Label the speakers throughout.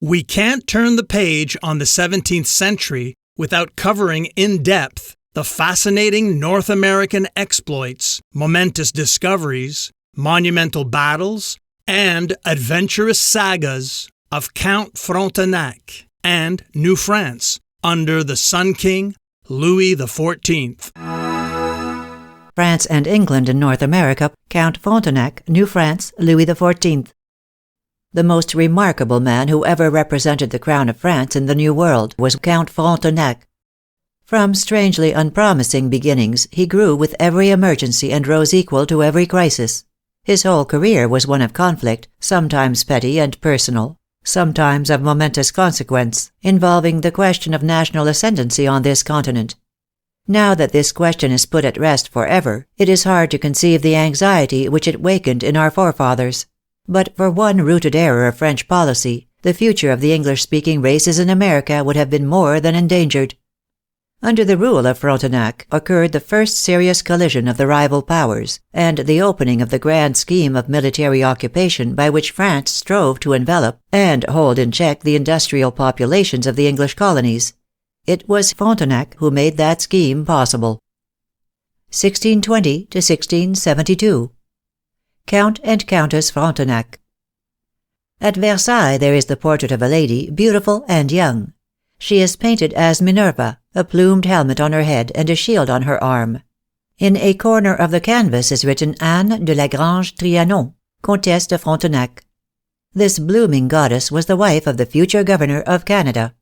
Speaker 1: We can't turn the page on the 17th century without covering in depth the fascinating North American exploits, momentous discoveries, monumental battles, and adventurous sagas of Count Frontenac and New France under the Sun King Louis XIV.
Speaker 2: France and England in North America, Count Frontenac, New France, Louis XIV. The most remarkable man who ever represented the crown of France in the New World was Count Frontenac. From strangely unpromising beginnings, he grew with every emergency and rose equal to every crisis. His whole career was one of conflict, sometimes petty and personal, sometimes of momentous consequence, involving the question of national ascendancy on this continent. Now that this question is put at rest forever, it is hard to conceive the anxiety which it wakened in our forefathers. But for one rooted error of French policy, the future of the English-speaking races in America would have been more than endangered. Under the rule of Frontenac occurred the first serious collision of the rival powers, and the opening of the grand scheme of military occupation by which France strove to envelop and hold in check the industrial populations of the English colonies. It was Frontenac who made that scheme possible. 1620 to 1672. Count and Countess Frontenac. At Versailles there is the portrait of a lady, beautiful and young. She is painted as Minerva, a plumed helmet on her head and a shield on her arm. In a corner of the canvas is written Anne de la Grange-Trianon, Countess de Frontenac. This blooming goddess was the wife of the future governor of Canada.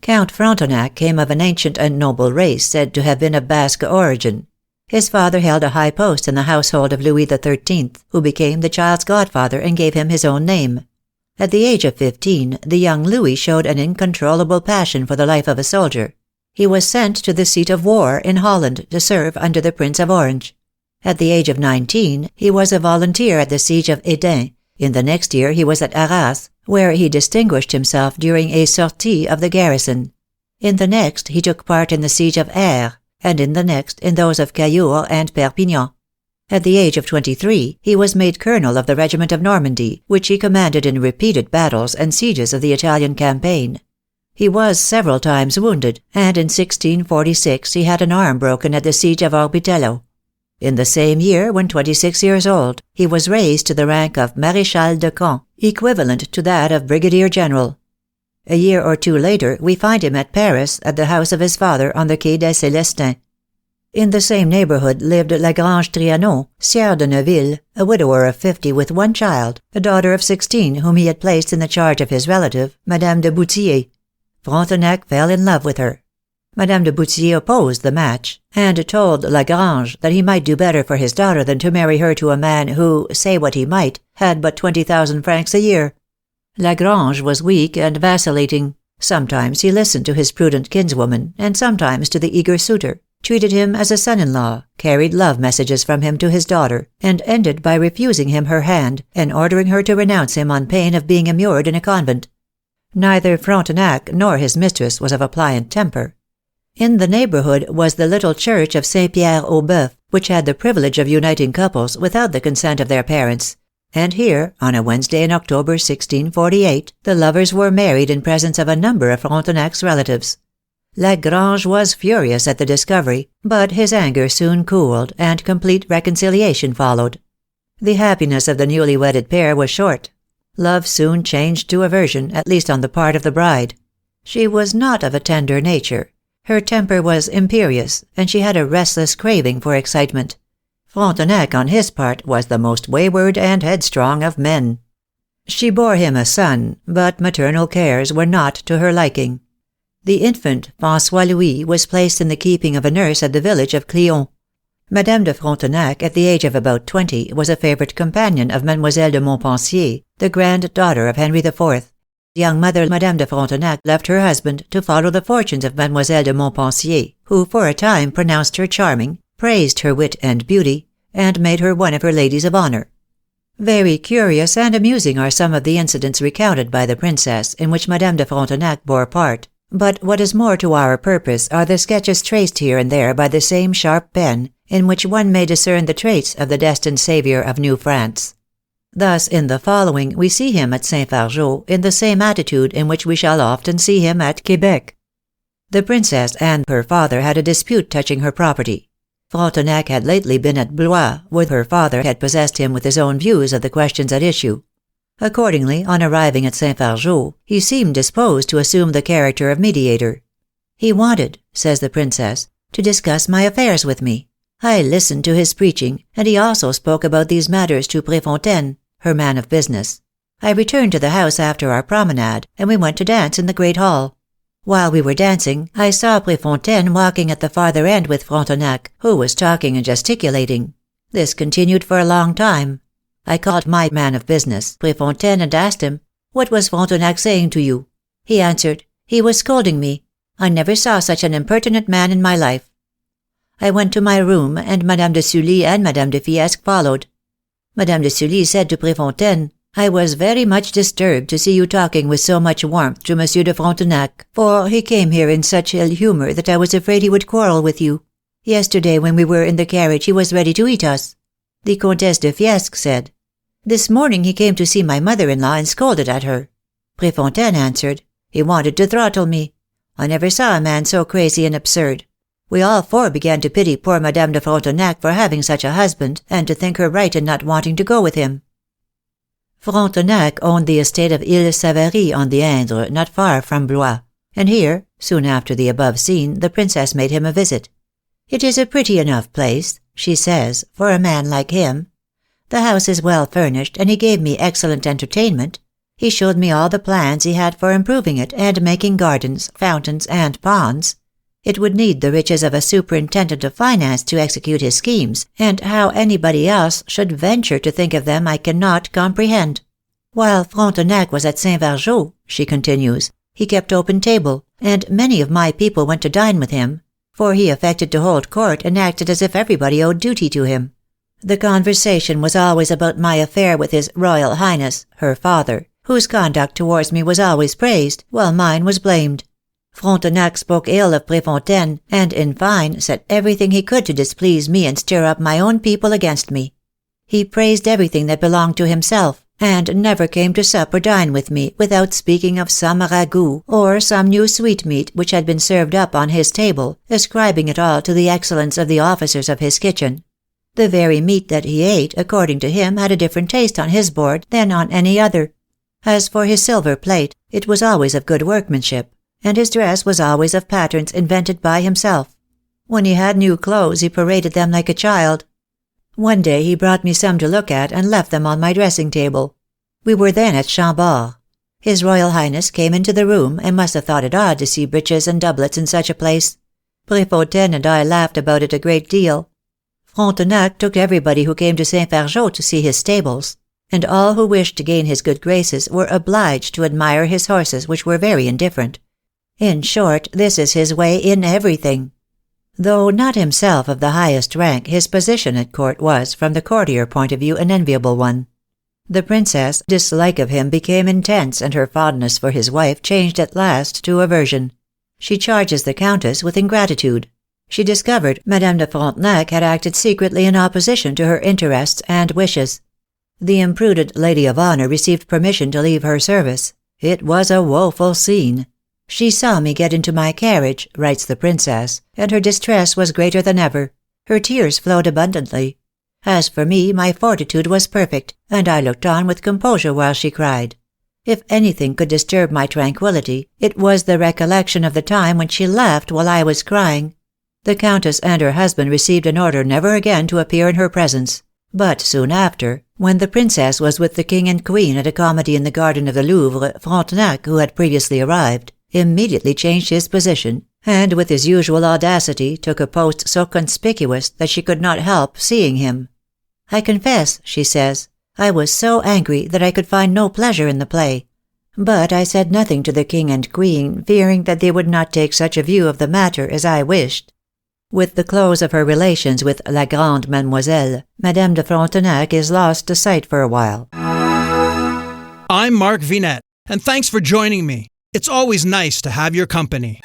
Speaker 2: Count Frontenac came of an ancient and noble race said to have been of Basque origin. His father held a high post in the household of Louis XIII, who became the child's godfather and gave him his own name. At the age of 15, the young Louis showed an uncontrollable passion for the life of a soldier. He was sent to the seat of war in Holland to serve under the Prince of Orange. At the age of 19, he was a volunteer at the siege of Hesdin. In the next year he was at Arras, where he distinguished himself during a sortie of the garrison. In the next he took part in the siege of Aire, and in the next in those of Cailloux and Perpignan. At the age of 23, he was made colonel of the regiment of Normandy, which he commanded in repeated battles and sieges of the Italian campaign. He was several times wounded, and in 1646 he had an arm broken at the siege of Orbitello. In the same year, when 26 years old, he was raised to the rank of Maréchal de Camp, equivalent to that of brigadier general. A year or two later, we find him at Paris, at the house of his father on the Quai des Célestins. In the same neighborhood lived La Grange-Trianon, Sieur de Neuville, a widower of 50 with one child, a daughter of 16 whom he had placed in the charge of his relative, Madame de Bouthier. Frontenac fell in love with her. Madame de Bouthier opposed the match, and told La Grange that he might do better for his daughter than to marry her to a man who, say what he might, had but 20,000 francs a year. La Grange was weak and vacillating. Sometimes he listened to his prudent kinswoman, and sometimes to the eager suitor, treated him as a son-in-law, carried love messages from him to his daughter, and ended by refusing him her hand, and ordering her to renounce him on pain of being immured in a convent. Neither Frontenac nor his mistress was of a pliant temper. In the neighborhood was the little church of Saint-Pierre-au-Boeuf, which had the privilege of uniting couples without the consent of their parents, and here, on a Wednesday in October 1648, the lovers were married in presence of a number of Frontenac's relatives. La Grange was furious at the discovery, but his anger soon cooled, and complete reconciliation followed. The happiness of the newly wedded pair was short. Love soon changed to aversion, at least on the part of the bride. She was not of a tender nature. Her temper was imperious, and she had a restless craving for excitement. Frontenac, on his part, was the most wayward and headstrong of men. She bore him a son, but maternal cares were not to her liking. The infant, François Louis, was placed in the keeping of a nurse at the village of Clion. Madame de Frontenac, at the age of about 20, was a favorite companion of Mademoiselle de Montpensier, the granddaughter of Henry IV. Young mother Madame de Frontenac left her husband to follow the fortunes of Mademoiselle de Montpensier, who for a time pronounced her charming, praised her wit and beauty, and made her one of her ladies of honor. Very curious and amusing are some of the incidents recounted by the princess in which Madame de Frontenac bore part, but what is more to our purpose are the sketches traced here and there by the same sharp pen, in which one may discern the traits of the destined savior of New France. Thus, in the following, we see him at Saint-Fargeau in the same attitude in which we shall often see him at Quebec. The princess and her father had a dispute touching her property. Frontenac had lately been at Blois, where her father had possessed him with his own views of the questions at issue. Accordingly, on arriving at Saint-Fargeau, he seemed disposed to assume the character of mediator. He wanted, says the princess, to discuss my affairs with me. I listened to his preaching, and he also spoke about these matters to Préfontaine, her man of business. I returned to the house after our promenade, and we went to dance in the great hall. While we were dancing, I saw Préfontaine walking at the farther end with Frontenac, who was talking and gesticulating. This continued for a long time. I called my man of business, Préfontaine, and asked him, "What was Frontenac saying to you?" He answered, "He was scolding me. I never saw such an impertinent man in my life." I went to my room, and Madame de Sully and Madame de Fiesque followed. Madame de Sully said to Préfontaine, "I was very much disturbed to see you talking with so much warmth to Monsieur de Frontenac, for he came here in such ill humor that I was afraid he would quarrel with you. Yesterday when we were in the carriage he was ready to eat us." The Comtesse de Fiesque said, "This morning he came to see my mother-in-law and scolded at her." Préfontaine answered, "He wanted to throttle me. I never saw a man so crazy and absurd. We all four began to pity poor Madame de Frontenac for having such a husband, and to think her right in not wanting to go with him." Frontenac owned the estate of Ile Savary on the Indre, not far from Blois, and here, soon after the above scene, the princess made him a visit. "It is a pretty enough place," she says, "for a man like him. The house is well furnished, and he gave me excellent entertainment. He showed me all the plans he had for improving it and making gardens, fountains, and ponds. It would need the riches of a superintendent of finance to execute his schemes, and how anybody else should venture to think of them I cannot comprehend. While Frontenac was at Saint-Fargeau," she continues, "he kept open table, and many of my people went to dine with him, for he affected to hold court and acted as if everybody owed duty to him. The conversation was always about my affair with his Royal Highness, her father, whose conduct towards me was always praised, while mine was blamed. Frontenac spoke ill of Préfontaine, and, in fine, said everything he could to displease me and stir up my own people against me. He praised everything that belonged to himself, and never came to sup or dine with me without speaking of some ragout or some new sweetmeat which had been served up on his table, ascribing it all to the excellence of the officers of his kitchen. The very meat that he ate, according to him, had a different taste on his board than on any other. As for his silver plate, it was always of good workmanship, and his dress was always of patterns invented by himself. When he had new clothes he paraded them like a child. One day he brought me some to look at and left them on my dressing table. We were then at Chambord. His Royal Highness came into the room, and must have thought it odd to see breeches and doublets in such a place. Préfontaine and I laughed about it a great deal. Frontenac took everybody who came to Saint-Fargeau to see his stables, and all who wished to gain his good graces were obliged to admire his horses, which were very indifferent. In short, this is his way in everything. Though not himself of the highest rank, his position at court was, from the courtier point of view, an enviable one. The princess' dislike of him became intense, and her fondness for his wife changed at last to aversion. She charges the countess with ingratitude. She discovered Madame de Frontenac had acted secretly in opposition to her interests and wishes. The imprudent lady of honor received permission to leave her service. It was a woeful scene. "She saw me get into my carriage," writes the princess, "and her distress was greater than ever. Her tears flowed abundantly. As for me, my fortitude was perfect, and I looked on with composure while she cried. If anything could disturb my tranquillity, it was the recollection of the time when she laughed while I was crying." The countess and her husband received an order never again to appear in her presence, but soon after, when the princess was with the king and queen at a comedy in the garden of the Louvre, Frontenac, who had previously arrived, immediately changed his position, and with his usual audacity took a post so conspicuous that she could not help seeing him. "I confess," she says, "I was so angry that I could find no pleasure in the play. But I said nothing to the king and queen, fearing that they would not take such a view of the matter as I wished." With the close of her relations with La Grande Mademoiselle, Madame de Frontenac is lost to sight for a while.
Speaker 1: I'm Mark Vinette, and thanks for joining me. It's always nice to have your company.